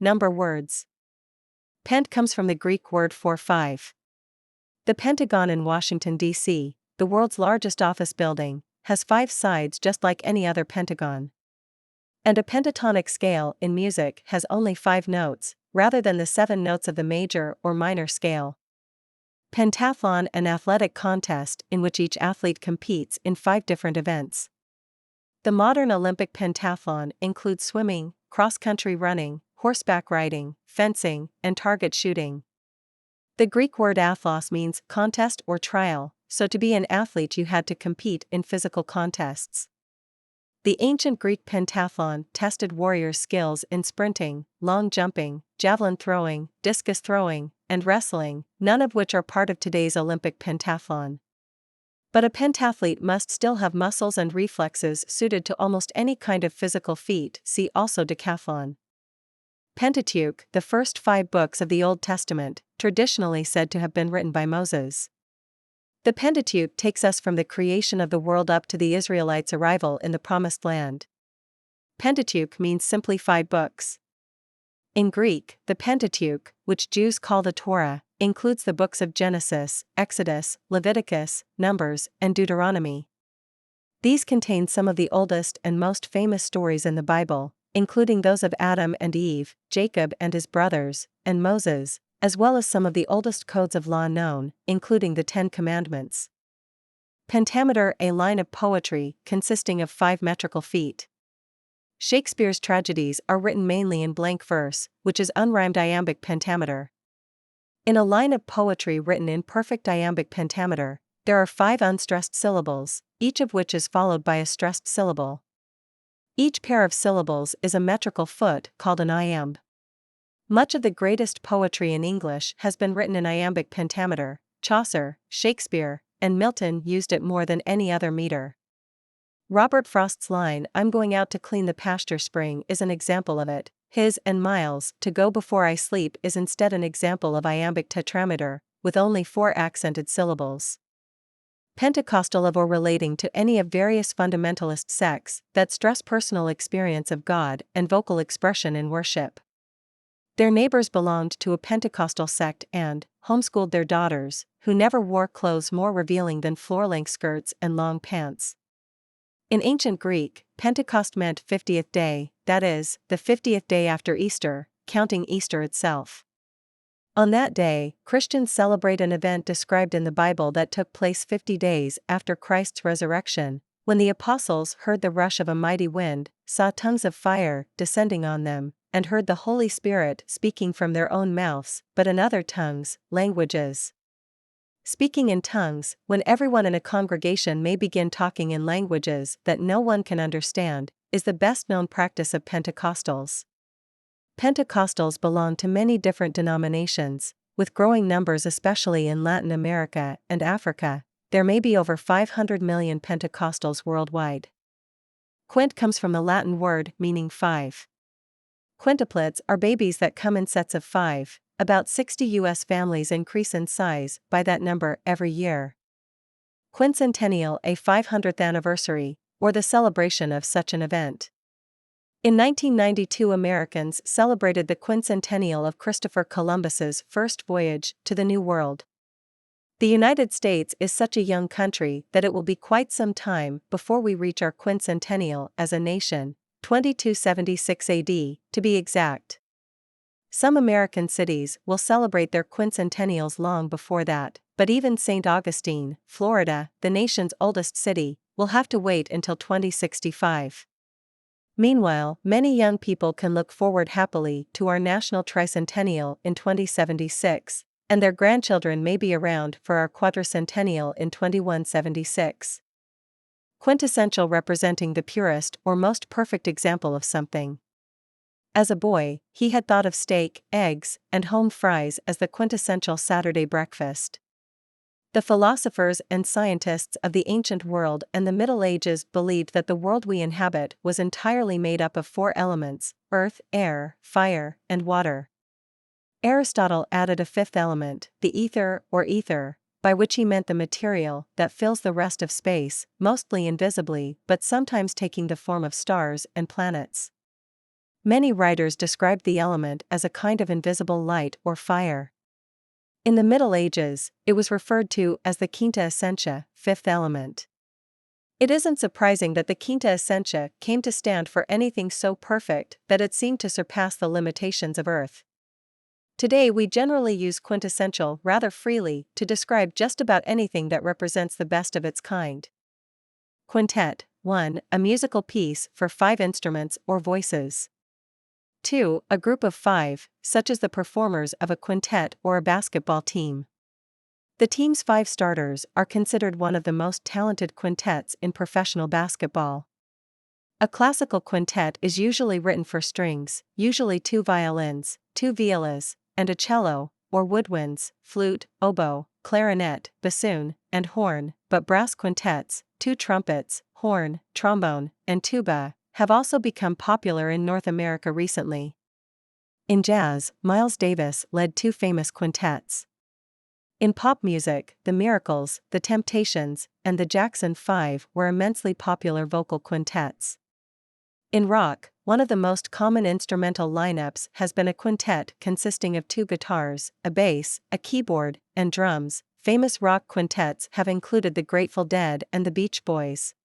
number words. Pent comes from the Greek word for 5. The Pentagon in Washington, D.C., the world's largest office building, has 5 sides just like any other pentagon. And a pentatonic scale in music has only 5 notes, rather than the 7 notes of the major or minor scale. Pentathlon, an athletic contest in which each athlete competes in 5 different events. The modern Olympic pentathlon includes swimming, cross-country running, horseback riding, fencing, and target shooting. The Greek word athlos means contest or trial, so to be an athlete you had to compete in physical contests. The ancient Greek pentathlon tested warriors' skills in sprinting, long jumping, javelin throwing, discus throwing, and wrestling, none of which are part of today's Olympic pentathlon. But a pentathlete must still have muscles and reflexes suited to almost any kind of physical feat, see also decathlon. Pentateuch, the first 5 books of the Old Testament, traditionally said to have been written by Moses. The Pentateuch takes us from the creation of the world up to the Israelites' arrival in the Promised Land. Pentateuch means simply 5 books. In Greek, the Pentateuch, which Jews call the Torah, includes the books of Genesis, Exodus, Leviticus, Numbers, and Deuteronomy. These contain some of the oldest and most famous stories in the Bible, including those of Adam and Eve, Jacob and his brothers, and Moses, as well as some of the oldest codes of law known, including the 10 Commandments. Pentameter, a line of poetry consisting of 5 metrical feet. Shakespeare's tragedies are written mainly in blank verse, which is unrhymed iambic pentameter. In a line of poetry written in perfect iambic pentameter, there are 5 unstressed syllables, each of which is followed by a stressed syllable. Each pair of syllables is a metrical foot called an iamb. Much of the greatest poetry in English has been written in iambic pentameter. Chaucer, Shakespeare, and Milton used it more than any other meter. Robert Frost's line, "I'm going out to clean the pasture spring," is an example of it. His and Miles' "To go before I sleep" is instead an example of iambic tetrameter, with only 4 accented syllables. Pentecostal, of or relating to any of various fundamentalist sects that stress personal experience of God and vocal expression in worship. Their neighbors belonged to a Pentecostal sect and homeschooled their daughters, who never wore clothes more revealing than floor-length skirts and long pants. In ancient Greek, Pentecost meant 50th day, that is, the 50th day after Easter, counting Easter itself. On that day, Christians celebrate an event described in the Bible that took place 50 days after Christ's resurrection, when the apostles heard the rush of a mighty wind, saw tongues of fire descending on them, and heard the Holy Spirit speaking from their own mouths, but in other tongues, languages. Speaking in tongues, when everyone in a congregation may begin talking in languages that no one can understand, is the best-known practice of Pentecostals. Pentecostals belong to many different denominations, with growing numbers especially in Latin America and Africa. There may be over 500 million Pentecostals worldwide. Quint comes from the Latin word meaning 5. Quintuplets are babies that come in sets of 5. About 60 U.S. families increase in size by that number every year. Quincentennial, a 500th anniversary, or the celebration of such an event. In 1992, Americans celebrated the quincentennial of Christopher Columbus's first voyage to the New World. The United States is such a young country that it will be quite some time before we reach our quincentennial as a nation, 2276 AD, to be exact. Some American cities will celebrate their quincentennials long before that, but even St. Augustine, Florida, the nation's oldest city, will have to wait until 2065. Meanwhile, many young people can look forward happily to our national tricentennial in 2076, and their grandchildren may be around for our quadricentennial in 2176. Quintessential, representing the purest or most perfect example of something. As a boy, he had thought of steak, eggs, and home fries as the quintessential Saturday breakfast. The philosophers and scientists of the ancient world and the Middle Ages believed that the world we inhabit was entirely made up of 4 elements: earth, air, fire, and water. Aristotle added a 5th element, the ether or ether, by which he meant the material that fills the rest of space, mostly invisibly but sometimes taking the form of stars and planets. Many writers described the element as a kind of invisible light or fire. In the Middle Ages, it was referred to as the quinta essentia, fifth element. It isn't surprising that the quinta essentia came to stand for anything so perfect that it seemed to surpass the limitations of Earth. Today we generally use quintessential rather freely to describe just about anything that represents the best of its kind. Quintet. 1. A musical piece for 5 instruments or voices. 2. A group of 5, such as the performers of a quintet or a basketball team. The team's 5 starters are considered one of the most talented quintets in professional basketball. A classical quintet is usually written for strings, usually 2 violins, 2 violas, and a cello, or woodwinds, flute, oboe, clarinet, bassoon, and horn, but brass quintets, 2 trumpets, horn, trombone, and tuba, have also become popular in North America recently. In jazz, Miles Davis led 2 famous quintets. In pop music, the Miracles, the Temptations, and the Jackson 5 were immensely popular vocal quintets. In rock, one of the most common instrumental lineups has been a quintet consisting of 2 guitars, a bass, a keyboard, and drums. Famous rock quintets have included the Grateful Dead and the Beach Boys.